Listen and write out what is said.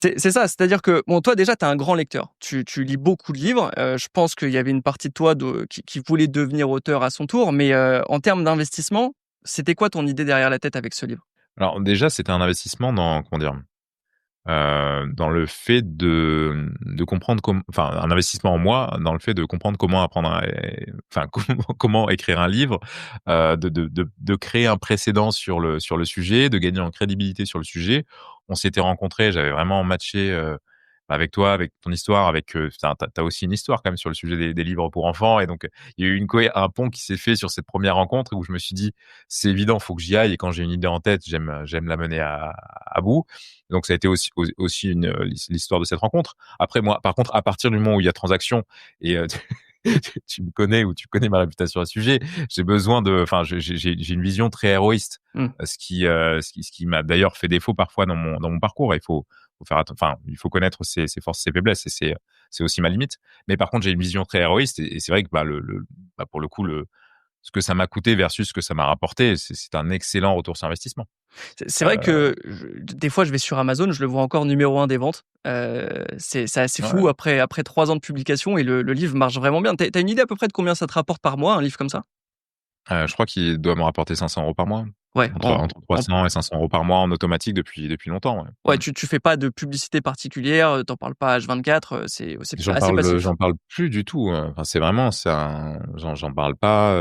C'est ça, c'est-à-dire que, bon, toi, déjà, tu es un grand lecteur. Tu lis beaucoup de livres. Je pense qu'il y avait une partie de toi qui voulait devenir auteur à son tour, mais en termes d'investissement, c'était quoi ton idée derrière la tête avec ce livre? Alors déjà, c'était un investissement dans, comment dire? Dans le fait de comprendre enfin, un investissement en moi, dans le fait de comprendre comment apprendre enfin, comment écrire un livre, de créer un précédent sur le sujet, de gagner en crédibilité sur le sujet. On s'était rencontrés, j'avais vraiment matché, avec toi, avec ton histoire, avec, enfin, tu as aussi une histoire quand même sur le sujet des livres pour enfants et donc, il y a eu un pont qui s'est fait sur cette première rencontre où je me suis dit: «C'est évident, faut que j'y aille» et quand j'ai une idée en tête, j'aime la mener à bout. Donc ça a été aussi l'histoire de cette rencontre. Après moi, par contre, à partir du moment où il y a transaction et tu me connais ou tu connais ma réputation à ce sujet, j'ai besoin enfin, j'ai une vision très héroïste, Mmh. ce qui m'a d'ailleurs fait défaut parfois dans mon parcours. Il faut faire enfin, il faut connaître ses forces, ses faiblesses et c'est aussi ma limite. Mais par contre, j'ai une vision très héroïste et c'est vrai que, bah, pour le coup, ce que ça m'a coûté versus ce que ça m'a rapporté, c'est un excellent retour sur investissement. C'est vrai que des fois, je vais sur Amazon, je le vois encore numéro un des ventes. C'est assez Ouais. fou après 3 ans de publication et le livre marche vraiment bien. Tu as une idée à peu près de combien ça te rapporte par mois, un livre comme ça? Je crois qu'il doit me rapporter 500 € par mois. Ouais, Entre en 300 et 500 € par mois en automatique depuis longtemps, ouais. ouais, Mmh. tu fais pas de publicité particulière, tu parles pas H24, c'est J'en assez parle, passif. j'en parle plus du tout, enfin, c'est vraiment j'en parle pas,